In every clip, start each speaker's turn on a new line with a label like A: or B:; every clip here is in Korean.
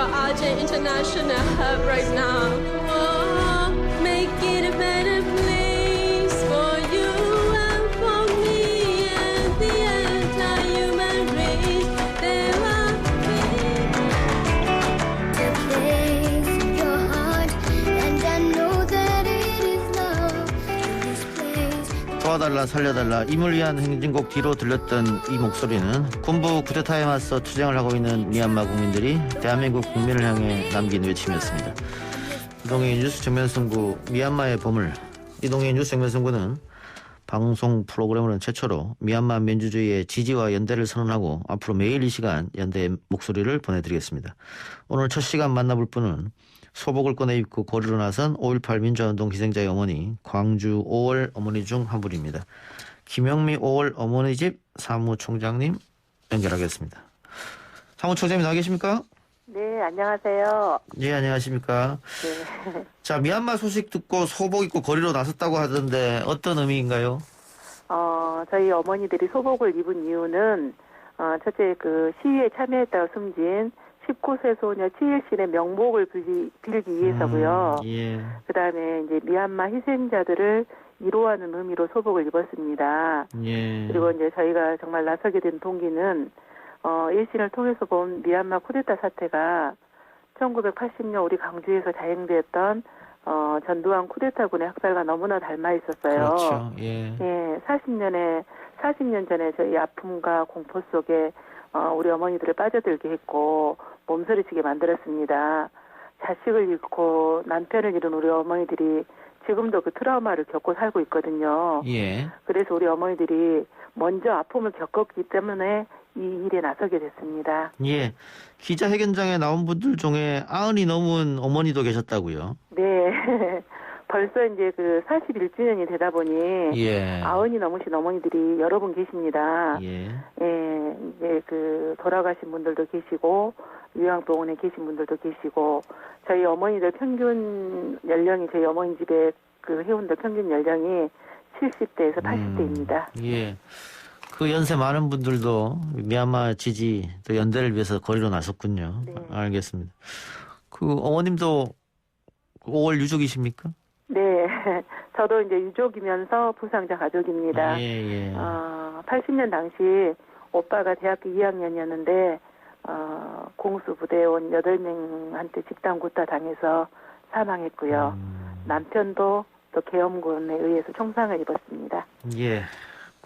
A: RJ International Hub right now. Oh, make it a better place for you and for me and the entire human race. There are
B: a place in your heart, and I know that it is love in this place.
C: 도와달라 살려달라 임을 위한 행진곡 뒤로 들렸던 이 목소리는 군부 쿠데타에 맞서 투쟁을 하고 있는 미얀마 국민들이 대한민국 국민을 향해 남긴 외침이었습니다. 이동희 뉴스 정면승부 미얀마의 보물. 이동희 뉴스 정면승부는 방송 프로그램으로는 최초로 미얀마 민주주의의 지지와 연대를 선언하고 앞으로 매일 이 시간 연대의 목소리를 보내드리겠습니다. 오늘 첫 시간 만나볼 분은 소복을 꺼내 입고 거리로 나선 5.18 민주화운동 희생자의 어머니 광주 5월 어머니 중 한 분입니다. 김영미 5월 어머니 집 사무총장님 연결하겠습니다. 사무총장님 나와 계십니까?
D: 네, 안녕하세요.
C: 예, 안녕하십니까?
D: 네.
C: 자, 미얀마 소식 듣고 소복 입고 거리로 나섰다고 하던데 어떤 의미인가요?
D: 저희 어머니들이 소복을 입은 이유는 첫째 그 시위에 참여했다가 숨진 19세 소녀 치일신의 명복을 빌기 위해서고요.
C: 예.
D: 그다음에 이제 미얀마 희생자들을 위로하는 의미로 소복을 입었습니다.
C: 예.
D: 그리고 이제 저희가 정말 나서게 된 동기는 일신을 통해서 본 미얀마 쿠데타 사태가 1980년 우리 광주에서 자행되었던 전두환 쿠데타군의 학살과 너무나 닮아 있었어요.
C: 그렇죠. 예.
D: 예, 40년 전에 저희 아픔과 공포 속에 우리 어머니들을 빠져들게 했고 몸서리치게 만들었습니다. 자식을 잃고 남편을 잃은 우리 어머니들이 지금도 그 트라우마를 겪고 살고 있거든요.
C: 예.
D: 그래서 우리 어머니들이 먼저 아픔을 겪었기 때문에 이 일에 나서게 됐습니다.
C: 예. 기자회견장에 나온 분들 중에 90이 넘은 어머니도 계셨다고요?
D: 네. 벌써 이제 그 41주년이 되다 보니
C: 예.
D: 90이 넘으신 어머니들이 여러 분 계십니다.
C: 예.
D: 예, 이제 그 돌아가신 분들도 계시고 요양병원에 계신 분들도 계시고 저희 어머니들 평균 연령이 저희 어머니 집에 그 회원들 평균 연령이 70대에서 80대입니다.
C: 예. 그 연세 많은 분들도 미얀마 지지 또 연대를 위해서 거리로 나섰군요.
D: 네.
C: 알겠습니다. 그 어머님도 5월 유족이십니까?
D: 네. 저도 이제 유족이면서 부상자 가족입니다.
C: 예, 예.
D: 80년 당시 오빠가 대학교 2학년이었는데 공수부대원 8명한테 집단 구타 당해서 사망했고요. 남편도 또 계엄군에 의해서 총상을 입었습니다.
C: 예.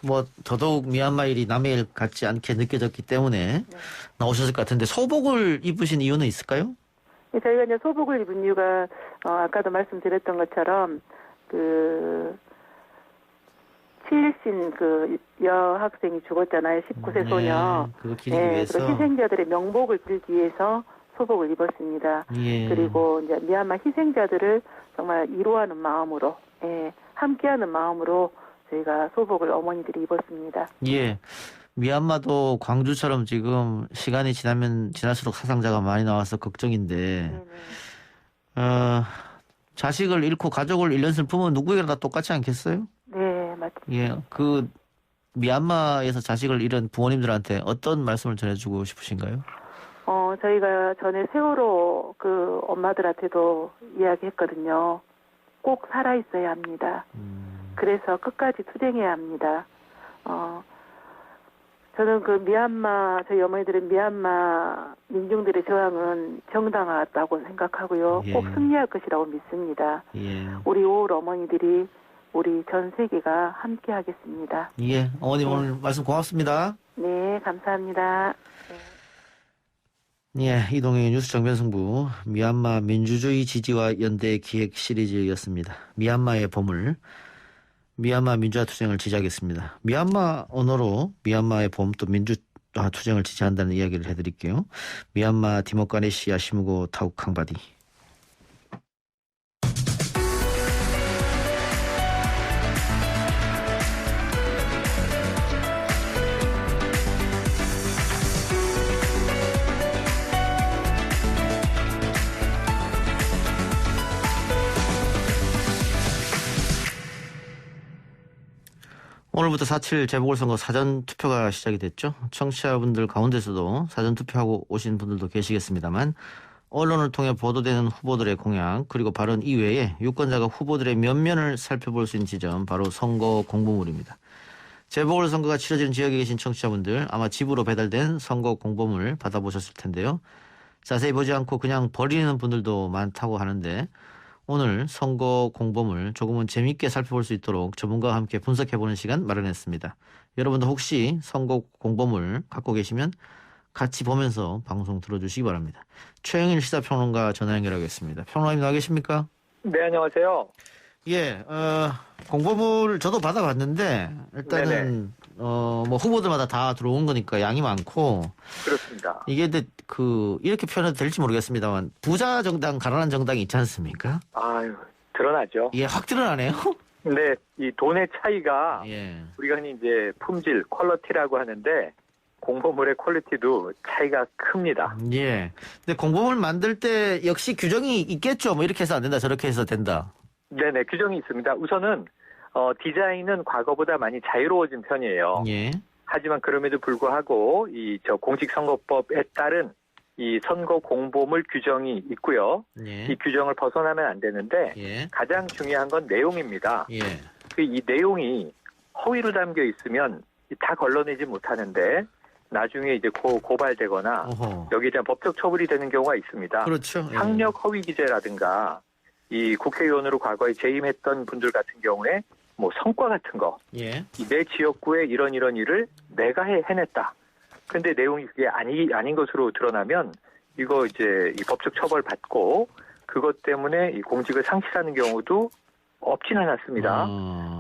C: 뭐 더더욱 미얀마 일이 남의 일 같지 않게 느껴졌기 때문에
D: 네.
C: 나오셨을 것 같은데 소복을 입으신 이유는 있을까요?
D: 저희가 이제 소복을 입은 이유가 아까도 말씀드렸던 것처럼 그 치일신 그 여학생이 죽었잖아요. 19세 소녀.
C: 그거 기리기 위해서.
D: 그리고 희생자들의 명복을 빌기 위해서 소복을 입었습니다.
C: 예.
D: 그리고 이제 미얀마 희생자들을 정말 위로하는 마음으로, 함께하는 마음으로 저희가 소복을 어머니들이 입었습니다.
C: 예. 미얀마도 광주처럼 지금 시간이 지나면 지날수록 사상자가 많이 나와서 걱정인데, 자식을 잃고 가족을 잃는 슬픔은 누구에게나 다 똑같지 않겠어요?
D: 네, 맞습니다.
C: 예. 그 미얀마에서 자식을 잃은 부모님들한테 어떤 말씀을 전해주고 싶으신가요?
D: 저희가 전에 세월호 그 엄마들한테도 이야기했거든요. 꼭 살아있어야 합니다. 그래서 끝까지 투쟁해야 합니다. 저는 그 미얀마, 저희 어머니들은 미얀마 민중들의 저항은 정당하다고 생각하고요.
C: 예.
D: 꼭 승리할 것이라고 믿습니다.
C: 예.
D: 우리 5월 어머니들이 우리 전 세계가 함께 하겠습니다.
C: 예. 어머님 오늘 말씀 고맙습니다.
D: 네, 감사합니다.
C: 예, 이동희 뉴스 정면승부 미얀마 민주주의 지지와 연대 기획 시리즈였습니다. 미얀마의 보물, 미얀마 민주화 투쟁을 지지하겠습니다. 미얀마 언어로 미얀마의 봄 또 민주화 투쟁을 지지한다는 이야기를 해드릴게요. 미얀마 디모카레시아 시무고 타우캉바디. 오늘부터 4.7 재보궐선거 사전투표가 시작이 됐죠. 청취자분들 가운데서도 사전투표하고 오신 분들도 계시겠습니다만 언론을 통해 보도되는 후보들의 공약 그리고 발언 이외에 유권자가 후보들의 면면을 살펴볼 수 있는 지점 바로 선거 공보물입니다. 재보궐선거가 치러지는 지역에 계신 청취자분들 아마 집으로 배달된 선거 공보물 받아보셨을 텐데요. 자세히 보지 않고 그냥 버리는 분들도 많다고 하는데 오늘 선거 공보물 조금은 재미있게 살펴볼 수 있도록 전문가와 함께 분석해보는 시간 마련했습니다. 여러분도 혹시 선거 공보물 갖고 계시면 같이 보면서 방송 들어주시기 바랍니다. 최영일 시사평론가 전화 연결하겠습니다. 평론가님 나와 계십니까?
E: 네, 안녕하세요.
C: 예, 공보물 저도 받아봤는데 일단은 뭐 후보들마다 다 들어온 거니까 양이 많고
E: 그렇습니다.
C: 이게 근데 이렇게 표현해도 될지 모르겠습니다만 부자 정당, 가난한 정당이 있지 않습니까?
E: 아유, 드러나죠.
C: 예, 확 드러나네요.
E: 근데 이 돈의 차이가
C: 예,
E: 우리가 흔히 이제 품질, 퀄리티라고 하는데 공보물의 퀄리티도 차이가 큽니다.
C: 예. 근데 공보물 만들 때 역시 규정이 있겠죠. 뭐 이렇게 해서 안 된다, 저렇게 해서 된다.
E: 네네, 규정이 있습니다. 우선은 디자인은 과거보다 많이 자유로워진 편이에요.
C: 예,
E: 하지만 그럼에도 불구하고 공직선거법에 따른 이 선거 공보물 규정이 있고요.
C: 예,
E: 이 규정을 벗어나면 안 되는데
C: 예,
E: 가장 중요한 건 내용입니다.
C: 예,
E: 이 내용이 허위로 담겨 있으면 다 걸러내지 못하는데 나중에 이제 고발되거나
C: 어허.
E: 여기에 대한 법적 처벌이 되는 경우가 있습니다.
C: 그렇죠. 예.
E: 학력 허위 기재라든가 이 국회의원으로 과거에 재임했던 분들 같은 경우에 뭐 성과 같은 거,
C: 예,
E: 내 지역구에 이런 일을 내가 해냈다. 근데 내용이 그게 아닌 것으로 드러나면 이거 이제 이 법적 처벌 받고 그것 때문에 이 공직을 상실하는 경우도 없진 않았습니다.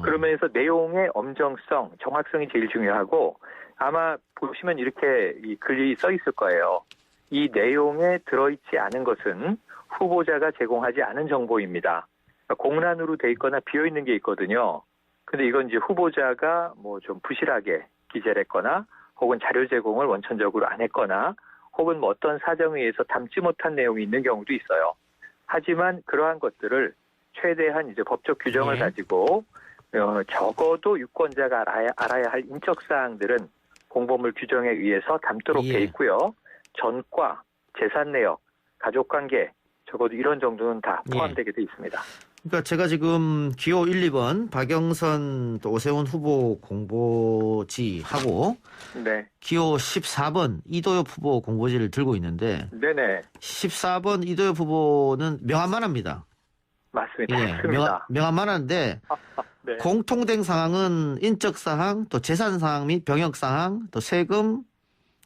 E: 그러면서 내용의 엄정성, 정확성이 제일 중요하고 아마 보시면 이렇게 이 글이 써 있을 거예요. 이 내용에 들어있지 않은 것은 후보자가 제공하지 않은 정보입니다. 그러니까 공란으로 돼 있거나 비어 있는 게 있거든요. 근데 이건 이제 후보자가 뭐 좀 부실하게 기재를 했거나 혹은 자료 제공을 원천적으로 안 했거나 혹은 뭐 어떤 사정에 의해서 담지 못한 내용이 있는 경우도 있어요. 하지만 그러한 것들을 최대한 이제 법적 규정을
C: 예.
E: 가지고 적어도 유권자가 알아야 할 인적 사항들은 공보물 규정에 의해서 담도록
C: 예.
E: 돼 있고요. 전과, 재산 내역, 가족 관계 적어도 이런 정도는 다 포함되게 돼 있습니다.
C: 그러니까 제가 지금 기호 1, 2번 박영선 또 오세훈 후보 공보지하고
E: 네,
C: 기호 14번 이도엽 후보 공보지를 들고 있는데
E: 네네,
C: 14번 이도엽 후보는 명함만합니다.
E: 맞습니다.
C: 예,
E: 맞습니다.
C: 명함만한데
E: 네.
C: 공통된 사항은 인적 사항, 또 재산 사항 및 병역 사항, 또 세금,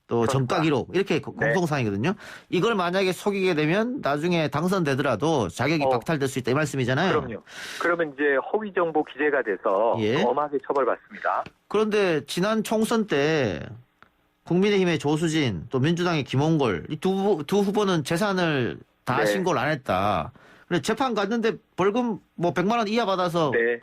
C: 또 전가 기록 이렇게 공통 사항이거든요. 이걸 만약에 속이게 되면 나중에 당선되더라도 자격이 박탈될 수 있다 이 말씀이잖아요.
E: 그럼요. 그러면 이제 허위 정보 기재가 돼서
C: 예.
E: 엄하게 처벌받습니다.
C: 그런데 지난 총선 때 국민의힘의 조수진 또 민주당의 김홍걸 이 두 후보는 재산을 다
E: 네.
C: 신고를 안 했다. 근데 재판 갔는데 벌금 뭐 100만 원 이하 받아서
E: 네,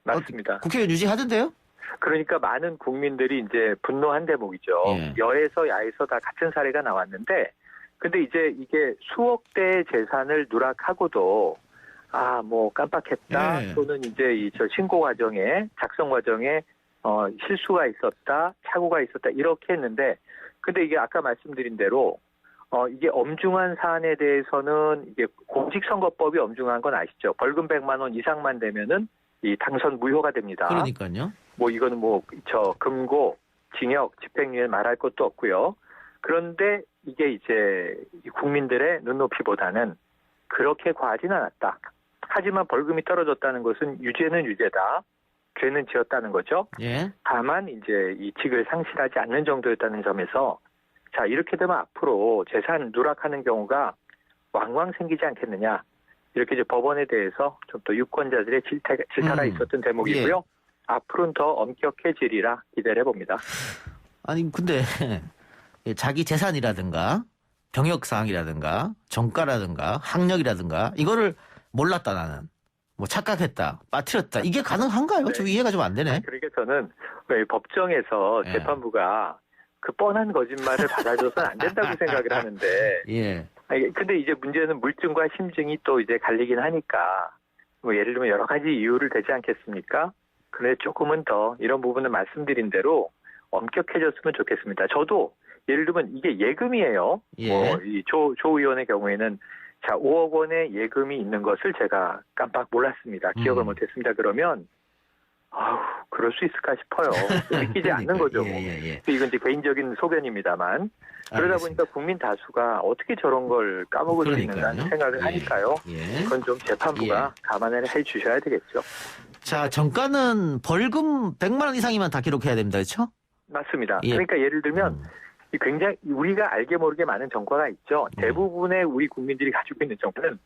E: 맞습니다.
C: 국회의원 유지하던데요?
E: 그러니까 많은 국민들이 이제 분노한 대목이죠.
C: 예.
E: 여에서 야에서 다 같은 사례가 나왔는데, 근데 이제 이게 수억 대의 재산을 누락하고도 뭐 깜빡했다
C: 예.
E: 또는 이제 저 신고 과정에 작성 과정에 실수가 있었다, 착오가 있었다 이렇게 했는데, 근데 이게 아까 말씀드린 대로 이게 엄중한 사안에 대해서는 이게 공직선거법이 엄중한 건 아시죠? 벌금 100만 원 이상만 되면은 이 당선 무효가 됩니다.
C: 그러니까요.
E: 뭐 이거는 금고, 징역, 집행유예 말할 것도 없고요. 그런데 이게 이제 국민들의 눈높이보다는 그렇게 과하지는 않았다. 하지만 벌금이 떨어졌다는 것은 유죄는 유죄다. 죄는 지었다는 거죠.
C: 예.
E: 다만 이제 이 직을 상실하지 않는 정도였다는 점에서 자, 이렇게 되면 앞으로 재산 누락하는 경우가 왕왕 생기지 않겠느냐. 이렇게 이제 법원에 대해서 좀 더 유권자들의 질타가 있었던 대목이고요.
C: 예.
E: 앞으로는 더 엄격해지리라 기대를 해봅니다.
C: 아니 근데 자기 재산이라든가 병역사항이라든가 정가라든가 학력이라든가 이거를 몰랐다 나는 뭐 착각했다 빠뜨렸다 이게 가능한가요?
E: 네.
C: 좀 이해가 좀 안 되네.
E: 그러니까 저는 왜 법정에서
C: 예.
E: 재판부가 그 뻔한 거짓말을 받아줘서는 안 된다고 생각을 하는데
C: 예.
E: 근데 이제 문제는 물증과 심증이 또 이제 갈리긴 하니까 뭐 예를 들면 여러 가지 이유를 대지 않겠습니까? 그런데 조금은 더 이런 부분을 말씀드린 대로 엄격해졌으면 좋겠습니다. 저도 예를 들면 이게 예금이에요.
C: 예.
E: 뭐 이 조 의원의 경우에는 자 5억 원의 예금이 있는 것을 제가 깜빡 몰랐습니다. 기억을 못했습니다. 그러면 아우 그럴 수 있을까 싶어요. 믿기지 않는 거죠. 뭐.
C: 예.
E: 이건 이제 개인적인 소견입니다만 그러다 보니까 국민 다수가 어떻게 저런 걸 까먹을 수 있는다는 생각을 하니까요.
C: 예.
E: 그건 좀 재판부가 감안을 해주셔야 되겠죠.
C: 자, 정가는 벌금 100만 원 이상이면 다 기록해야 됩니다. 그렇죠?
E: 맞습니다.
C: 예.
E: 그러니까 예를 들면 이 굉장히 우리가 알게 모르게 많은 정과가 있죠. 대부분의 우리 국민들이 가지고 있는 정과는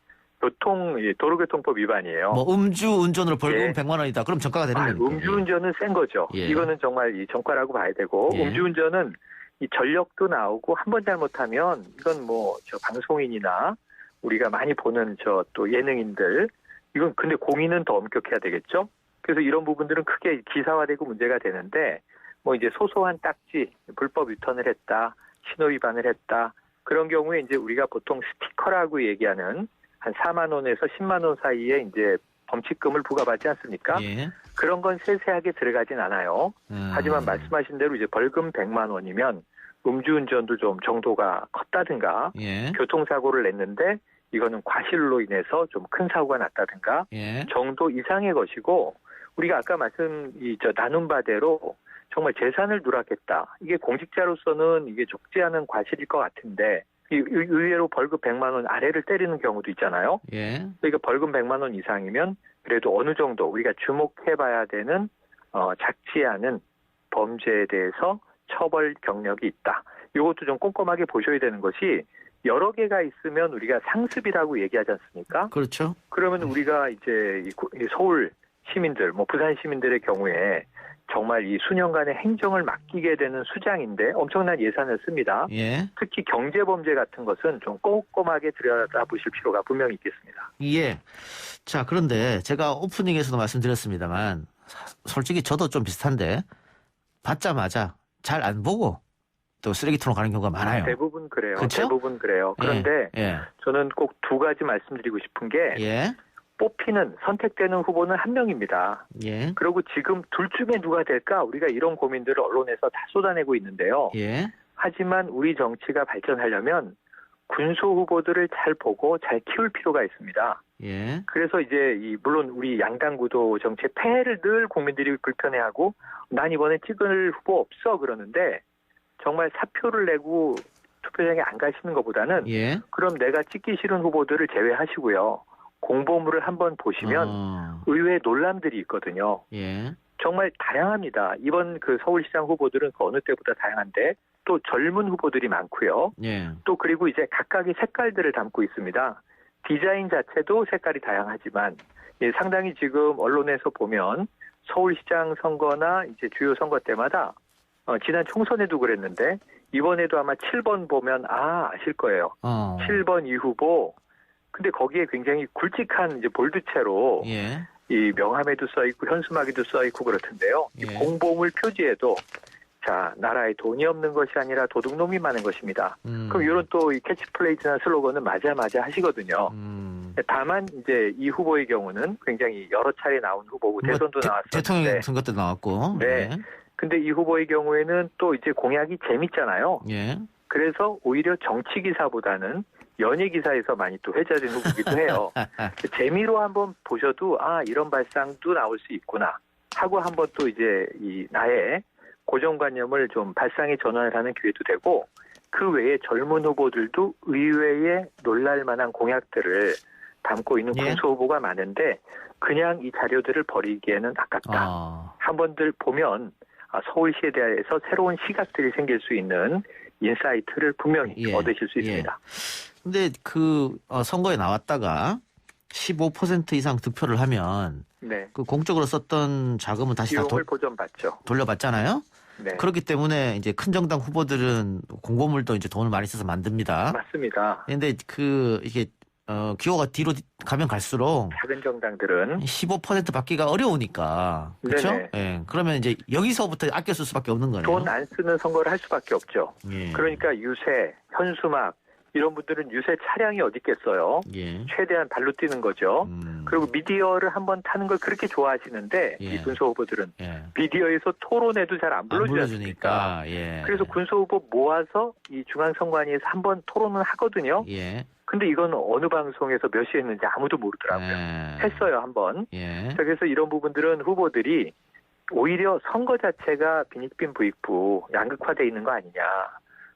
E: 도로교통법 위반이에요.
C: 뭐 음주운전으로 벌금
E: 예.
C: 100만 원이다. 그럼 정가가 되는 거니까.
E: 음주운전은 센 거죠.
C: 예.
E: 이거는 정말 이 정과라고 봐야 되고
C: 예.
E: 음주운전은 이 전력도 나오고 한 번 잘못하면 이건 뭐 저 방송인이나 우리가 많이 보는 저 또 예능인들 이건 근데 공인은 더 엄격해야 되겠죠. 그래서 이런 부분들은 크게 기사화되고 문제가 되는데 뭐 이제 소소한 딱지 불법 유턴을 했다, 신호 위반을 했다 그런 경우에 이제 우리가 보통 스티커라고 얘기하는 한 4만 원에서 10만 원 사이에 이제 범칙금을 부과받지 않습니까?
C: 예.
E: 그런 건 세세하게 들어가진 않아요. 하지만 말씀하신 대로 이제 벌금 100만 원이면 음주운전도 좀 정도가 컸다든가
C: 예.
E: 교통사고를 냈는데 이거는 과실로 인해서 좀 큰 사고가 났다든가
C: 예.
E: 정도 이상의 것이고 우리가 아까 나눈 바대로 정말 재산을 누락했다. 이게 공직자로서는 이게 적지 않은 과실일 것 같은데 의외로 벌금 100만 원 아래를 때리는 경우도 있잖아요.
C: 예.
E: 그러니까 벌금 100만 원 이상이면 그래도 어느 정도 우리가 주목해봐야 되는 작지 않은 범죄에 대해서 처벌 경력이 있다. 이것도 좀 꼼꼼하게 보셔야 되는 것이 여러 개가 있으면 우리가 상습이라고 얘기하지 않습니까?
C: 그렇죠.
E: 그러면 우리가 이제 이 서울 시민들, 뭐 부산 시민들의 경우에 정말 이 수년간의 행정을 맡기게 되는 수장인데 엄청난 예산을 씁니다.
C: 예.
E: 특히 경제범죄 같은 것은 좀 꼼꼼하게 들여다보실 필요가 분명히 있겠습니다.
C: 예. 자, 그런데 제가 오프닝에서도 말씀드렸습니다만 솔직히 저도 좀 비슷한데 받자마자 잘 안 보고 또 쓰레기통으로 가는 경우가 많아요.
E: 대부분 그래요.
C: 그쵸?
E: 대부분 그래요. 그런데
C: 예.
E: 저는 꼭 두 가지 말씀드리고 싶은 게
C: 예.
E: 뽑히는 선택되는 후보는 한 명입니다.
C: 예.
E: 그리고 지금 둘 중에 누가 될까 우리가 이런 고민들을 언론에서 다 쏟아내고 있는데요.
C: 예.
E: 하지만 우리 정치가 발전하려면 군소 후보들을 잘 보고 잘 키울 필요가 있습니다.
C: 예.
E: 그래서 이제 물론 우리 양당 구도 정치의 폐해를 늘 국민들이 불편해하고 난 이번에 찍을 후보 없어 그러는데 정말 사표를 내고 투표장에 안 가시는 것보다는
C: 예.
E: 그럼 내가 찍기 싫은 후보들을 제외하시고요. 공보물을 한번 보시면 의외의 논란들이 있거든요.
C: 예.
E: 정말 다양합니다. 이번 그 서울시장 후보들은 그 어느 때보다 다양한데 또 젊은 후보들이 많고요.
C: 예.
E: 또 그리고 이제 각각의 색깔들을 담고 있습니다. 디자인 자체도 색깔이 다양하지만 상당히 지금 언론에서 보면 서울시장 선거나 이제 주요 선거 때마다 지난 총선에도 그랬는데 이번에도 아마 7번 보면 아실 거예요. 7번 이 후보. 근데 거기에 굉장히 굵직한 이제 볼드체로
C: 예.
E: 이 명함에도 써 있고 현수막에도 써 있고 그렇던데요.
C: 예.
E: 이 공보물 표지에도 자 나라에 돈이 없는 것이 아니라 도둑놈이 많은 것입니다. 그럼 이런 또 이 캐치플레이즈나 슬로건은 맞아 하시거든요. 다만 이제 이 후보의 경우는 굉장히 여러 차례 나온 후보고 대선도 나왔었는데
C: 대통령 선거 때 나왔고.
E: 네. 근데 이 후보의 경우에는 또 이제 공약이 재밌잖아요.
C: 예.
E: 그래서 오히려 정치 기사보다는 연예 기사에서 많이 또 회자된 후보이기도 해요. 재미로 한번 보셔도 이런 발상도 나올 수 있구나 하고 한번 또 이제 이 나의 고정관념을 좀 발상에 전환을 하는 기회도 되고 그 외에 젊은 후보들도 의외의 놀랄만한 공약들을 담고 있는 군소 후보가 많은데 그냥 이 자료들을 버리기에는 아깝다. 한번들 보면 서울시에 대해서 새로운 시각들이 생길 수 있는 인사이트를 분명히 얻으실 수 있습니다.
C: 근데 그 선거에 나왔다가 15% 이상 득표를 하면
E: 네.
C: 그 공적으로 썼던 자금은 다시 다
E: 비용을 보전받죠.
C: 돌려받잖아요.
E: 네.
C: 그렇기 때문에 이제 큰 정당 후보들은 공보물도 이제 돈을 많이 써서 만듭니다.
E: 맞습니다.
C: 그런데 이게 기호가 뒤로 가면 갈수록
E: 작은 정당들은
C: 15% 받기가 어려우니까 그렇죠? 예. 그러면 이제 여기서부터 아껴 쓸 수밖에 없는 거네요.
E: 돈 안 쓰는 선거를 할 수밖에 없죠.
C: 예.
E: 그러니까 유세, 현수막 이런 분들은 유세 차량이 어디 있겠어요.
C: 예.
E: 최대한 발로 뛰는 거죠. 그리고 미디어를 한번 타는 걸 그렇게 좋아하시는데
C: 예.
E: 이 군소 후보들은
C: 예.
E: 미디어에서 토론에도 잘 안
C: 안
E: 불러주니까.
C: 불러주니까. 예.
E: 그래서 군소 후보 모아서 이 중앙선관위에서 한번 토론을 하거든요.
C: 예.
E: 근데 이건 어느 방송에서 몇 시에 했는지 아무도 모르더라고요.
C: 예.
E: 했어요, 한번.
C: 예.
E: 그래서 이런 부분들은 후보들이 오히려 선거 자체가 빈익빈 부익부 양극화돼 있는 거 아니냐.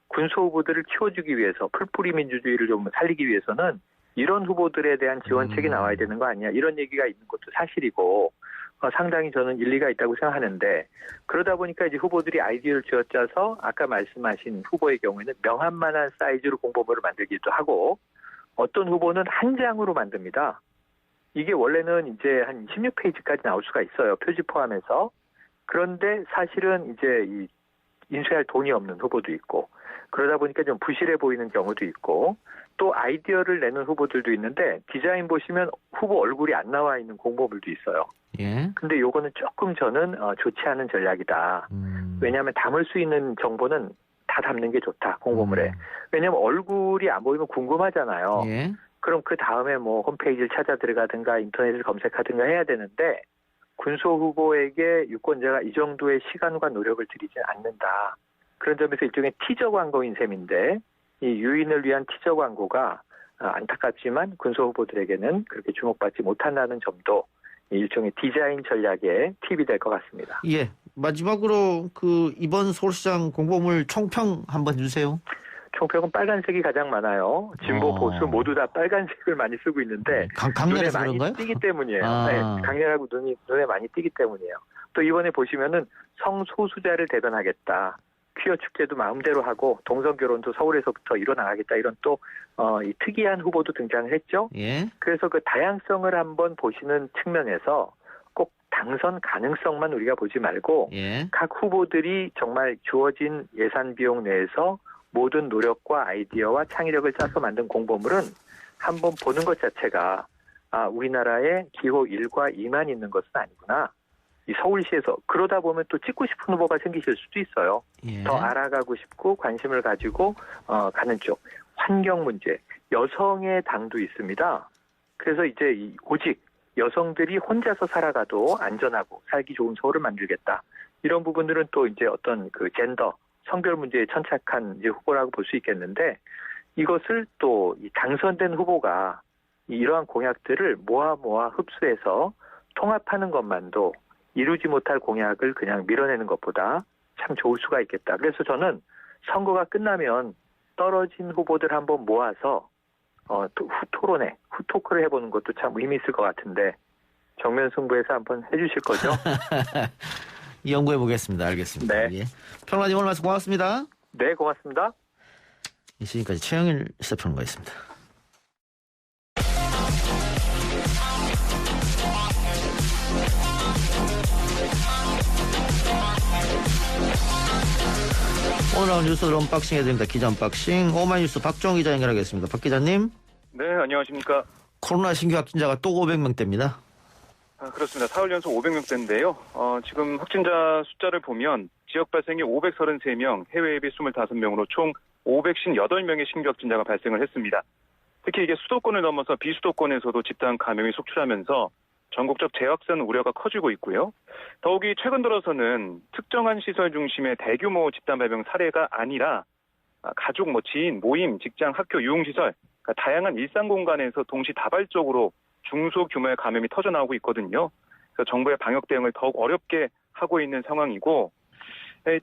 E: 군소 후보들을 키워주기 위해서 풀뿌리 민주주의를 좀 살리기 위해서는 이런 후보들에 대한 지원책이 나와야 되는 거 아니냐. 이런 얘기가 있는 것도 사실이고 상당히 저는 일리가 있다고 생각하는데 그러다 보니까 이제 후보들이 아이디어를 쥐어짜서 아까 말씀하신 후보의 경우에는 명함만한 사이즈로 공보물을 만들기도 하고 어떤 후보는 한 장으로 만듭니다. 이게 원래는 이제 한 16페이지까지 나올 수가 있어요. 표지 포함해서. 그런데 사실은 이제 이 인쇄할 돈이 없는 후보도 있고 그러다 보니까 좀 부실해 보이는 경우도 있고 또 아이디어를 내는 후보들도 있는데 디자인 보시면 후보 얼굴이 안 나와 있는 공보물도 있어요.
C: 예.
E: 근데 요거는 조금 저는 좋지 않은 전략이다. 왜냐하면 담을 수 있는 정보는 다 담는 게 좋다. 공보물에. 왜냐하면 얼굴이 안 보이면 궁금하잖아요.
C: 예.
E: 그럼 그 다음에 뭐 홈페이지를 찾아 들어가든가 인터넷을 검색하든가 해야 되는데 군소 후보에게 유권자가 이 정도의 시간과 노력을 들이지 않는다. 그런 점에서 일종의 티저 광고인 셈인데 이 유인을 위한 티저 광고가 안타깝지만 군소 후보들에게는 그렇게 주목받지 못한다는 점도 일종의 디자인 전략의 팁이 될 것 같습니다.
C: 예. 마지막으로 그 이번 서울시장 공보물 총평 한번 주세요.
E: 총평은 빨간색이 가장 많아요. 진보 보수 모두 다 빨간색을 많이 쓰고 있는데 눈에
C: 강렬해서
E: 많이
C: 그런가요?
E: 띄기 때문이에요.
C: 아.
E: 네, 강렬하고 눈에 많이 띄기 때문이에요. 또 이번에 보시면은 성소수자를 대변하겠다. 퀴어 축제도 마음대로 하고 동성 결혼도 서울에서부터 일어나가겠다. 이런 또 이 특이한 후보도 등장을 했죠.
C: 예.
E: 그래서 그 다양성을 한번 보시는 측면에서 꼭 당선 가능성만 우리가 보지 말고
C: 예.
E: 각 후보들이 정말 주어진 예산 비용 내에서 모든 노력과 아이디어와 창의력을 짜서 만든 공보물은 한번 보는 것 자체가 우리나라에 기호 1과 2만 있는 것은 아니구나. 이 서울시에서 그러다 보면 또 찍고 싶은 후보가 생기실 수도 있어요.
C: 예.
E: 더 알아가고 싶고 관심을 가지고 가는 쪽. 환경 문제, 여성의 당도 있습니다. 그래서 이제 오직 여성들이 혼자서 살아가도 안전하고 살기 좋은 서울을 만들겠다. 이런 부분들은 또 이제 어떤 그 젠더, 성별 문제에 천착한 이제 후보라고 볼 수 있겠는데 이것을 또 이 당선된 후보가 이러한 공약들을 모아 흡수해서 통합하는 것만도 이루지 못할 공약을 그냥 밀어내는 것보다 참 좋을 수가 있겠다. 그래서 저는 선거가 끝나면 떨어진 후보들 한번 모아서 후토론회, 후토크를 해보는 것도 참 의미 있을 것 같은데 정면 승부해서 한번 해주실 거죠?
C: 연구해 보겠습니다. 알겠습니다.
E: 네.
C: 예. 평론가님 오늘 말씀 고맙습니다.
E: 네, 고맙습니다.
C: 이 시간까지 최영일 시사평론가였습니다. 오늘 나온 뉴스를 언박싱 해드립니다. 기자 언박싱. 오마이뉴스 박종 기자 연결하겠습니다. 박 기자님.
F: 네, 안녕하십니까.
C: 코로나 신규 확진자가 또 500명대입니다.
F: 그렇습니다. 사흘 연속 500명대인데요. 지금 확진자 숫자를 보면 지역 발생이 533명, 해외 예비 25명으로 총 558명의 신규 확진자가 발생을 했습니다. 특히 이게 수도권을 넘어서 비수도권에서도 집단 감염이 속출하면서 전국적 재확산 우려가 커지고 있고요. 더욱이 최근 들어서는 특정한 시설 중심의 대규모 집단 발병 사례가 아니라 가족, 지인, 모임, 직장, 학교, 유흥시설, 그러니까 다양한 일상 공간에서 동시다발적으로 중소규모의 감염이 터져나오고 있거든요. 그래서 정부의 방역 대응을 더욱 어렵게 하고 있는 상황이고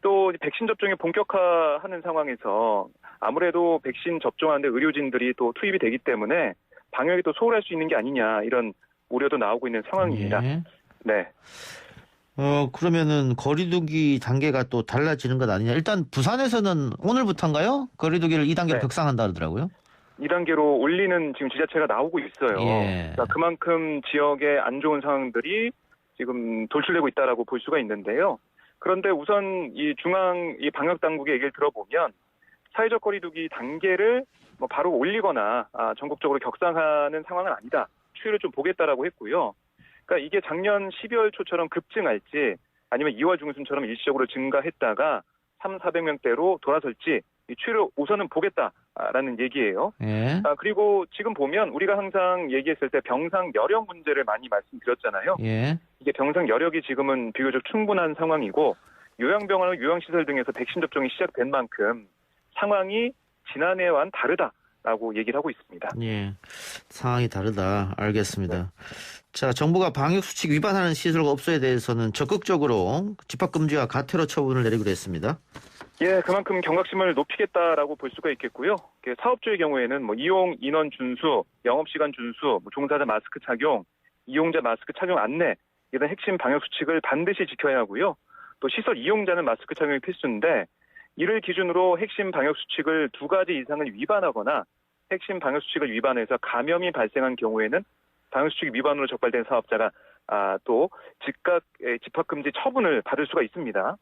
F: 또 백신 접종이 본격화하는 상황에서 아무래도 백신 접종하는데 의료진들이 또 투입이 되기 때문에 방역이 또 소홀할 수 있는 게 아니냐 이런 우려도 나오고 있는 상황입니다.
C: 예.
F: 네.
C: 그러면은 거리두기 단계가 또 달라지는 것 아니냐. 일단 부산에서는 오늘부터인가요? 거리두기를 2단계로
F: 네.
C: 격상한다 그러더라고요.
F: 2단계로 올리는 지금 지자체가 나오고 있어요.
C: 예.
F: 그러니까 그만큼 지역에 안 좋은 상황들이 지금 돌출되고 있다라고 볼 수가 있는데요. 그런데 우선 이 중앙 이 방역 당국의 얘기를 들어보면 사회적 거리두기 단계를 바로 올리거나 전국적으로 격상하는 상황은 아니다. 추이를 좀 보겠다라고 했고요. 그러니까 이게 작년 12월 초처럼 급증할지 아니면 2월 중순처럼 일시적으로 증가했다가 300~400명대로 돌아설지 이 추이를 우선은 보겠다라는 얘기예요.
C: 예.
F: 그리고 지금 보면 우리가 항상 얘기했을 때 병상 여력 문제를 많이 말씀드렸잖아요.
C: 예.
F: 이게 병상 여력이 지금은 비교적 충분한 상황이고 요양병원과 요양시설 등에서 백신 접종이 시작된 만큼 상황이 지난해와는 다르다라고 얘기를 하고 있습니다.
C: 예. 상황이 다르다. 알겠습니다. 자, 정부가 방역수칙 위반하는 시설과 업소에 대해서는 적극적으로 집합금지와 가태료 처분을 내리기로 했습니다.
F: 예, 그만큼 경각심을 높이겠다라고 볼 수가 있겠고요. 사업주의 경우에는 이용 인원 준수, 영업시간 준수, 종사자 마스크 착용, 이용자 마스크 착용 안내 이런 핵심 방역 수칙을 반드시 지켜야 하고요. 또 시설 이용자는 마스크 착용이 필수인데 이를 기준으로 핵심 방역 수칙을 2가지 이상을 위반하거나 핵심 방역 수칙을 위반해서 감염이 발생한 경우에는 방역 수칙 위반으로 적발된 사업자가 또 즉각 집합금지 처분을 받을 수가 있습니다.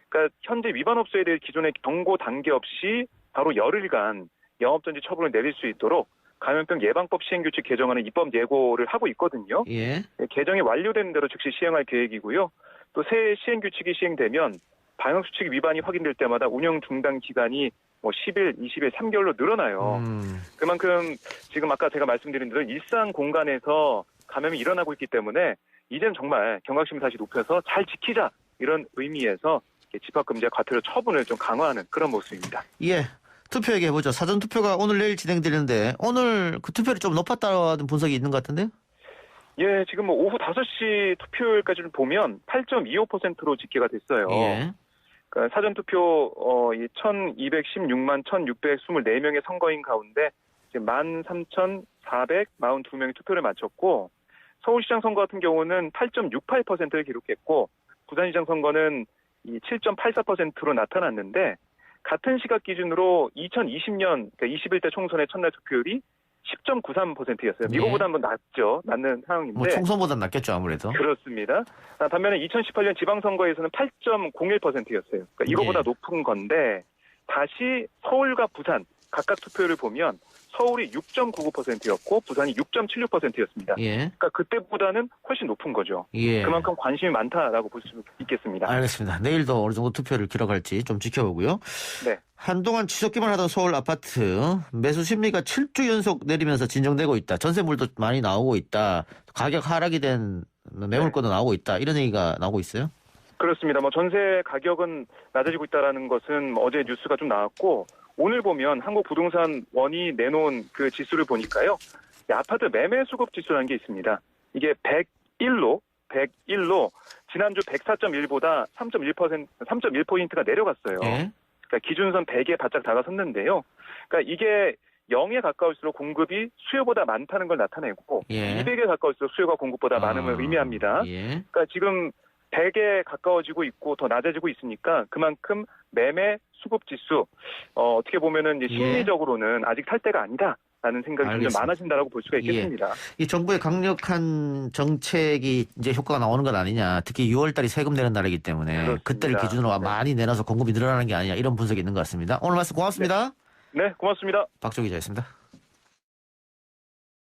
F: 그러니까 현재 위반 업소에 대해 기존의 경고 단계 없이 바로 열흘간 영업정지 처분을 내릴 수 있도록 감염병 예방법 시행규칙 개정안은 입법 예고를 하고 있거든요.
C: 예.
F: 개정이 완료되는 대로 즉시 시행할 계획이고요. 또 새 시행규칙이 시행되면 방역수칙 위반이 확인될 때마다 운영 중단 기간이 10일, 20일, 3개월로 늘어나요. 그만큼 지금 아까 제가 말씀드린 대로 일상 공간에서 감염이 일어나고 있기 때문에 이젠 정말 경각심을 다시 높여서 잘 지키자 이런 의미에서 집합금지와 과태료 처분을 좀 강화하는 그런 모습입니다.
C: 예. 투표 얘기해보죠. 사전투표가 오늘 내일 진행되는데 오늘 그 투표율이 좀 높았다는 분석이 있는 것 같은데요?
F: 예, 지금 오후 5시 투표율까지를 보면 8.25%로 집계가 됐어요.
C: 예.
F: 그러니까 사전투표 1,216만 1,624명의 선거인 가운데 13,442명의 투표를 마쳤고 서울시장 선거 같은 경우는 8.68%를 기록했고 부산시장 선거는 7.84%로 나타났는데 같은 시각 기준으로 2020년 그러니까 21대 총선의 첫날 투표율이 10.93%였어요. 미국보다 한번 낮는 상황인데.
C: 총선보다 낮겠죠, 아무래도.
F: 그렇습니다. 반면에 2018년 지방선거에서는 8.01%였어요. 그러니까 이거보다 높은 건데 다시 서울과 부산 각각 투표율을 보면 서울이 6.99%였고 부산이 6.76%였습니다.
C: 예.
F: 그러니까 그때보다는 훨씬 높은 거죠.
C: 예.
F: 그만큼 관심이 많다라고 볼 수 있겠습니다.
C: 알겠습니다. 내일도 어느 정도 투표를 기록할지 좀 지켜보고요.
F: 네.
C: 한동안 지속기만 하던 서울 아파트 매수 심리가 7주 연속 내리면서 진정되고 있다. 전세물도 많이 나오고 있다. 가격 하락이 된 매물권도 나오고 있다. 이런 얘기가 나오고 있어요?
F: 그렇습니다. 전세 가격은 낮아지고 있다라는 것은 어제 뉴스가 좀 나왔고 오늘 보면 한국부동산원이 내놓은 그 지수를 보니까요. 아파트 매매 수급 지수라는 게 있습니다. 이게 101로 지난주 104.1보다 3.1%가 내려갔어요.
C: 예.
F: 그러니까 기준선 100에 바짝 다가섰는데요. 그러니까 이게 0에 가까울수록 공급이 수요보다 많다는 걸 나타내고
C: 예.
F: 200에 가까울수록 수요가 공급보다 많음을 의미합니다.
C: 예.
F: 그러니까 지금 100에 가까워지고 있고 더 낮아지고 있으니까 그만큼 매매 수급 지수 어떻게 보면은 이제 심리적으로는 아직 탈 때가 아니다라는 생각이 좀 많아진다라고 볼 수가 있겠습니다.
C: 이 정부의 강력한 정책이 이제 효과가 나오는 건 아니냐. 특히 6월달이 세금 내는 날이기 때문에
F: 그렇습니다.
C: 그때를 기준으로 많이 내놔서 공급이 늘어나는 게 아니냐. 이런 분석이 있는 것 같습니다. 오늘 말씀 고맙습니다.
F: 네, 고맙습니다.
C: 박조 기자였습니다.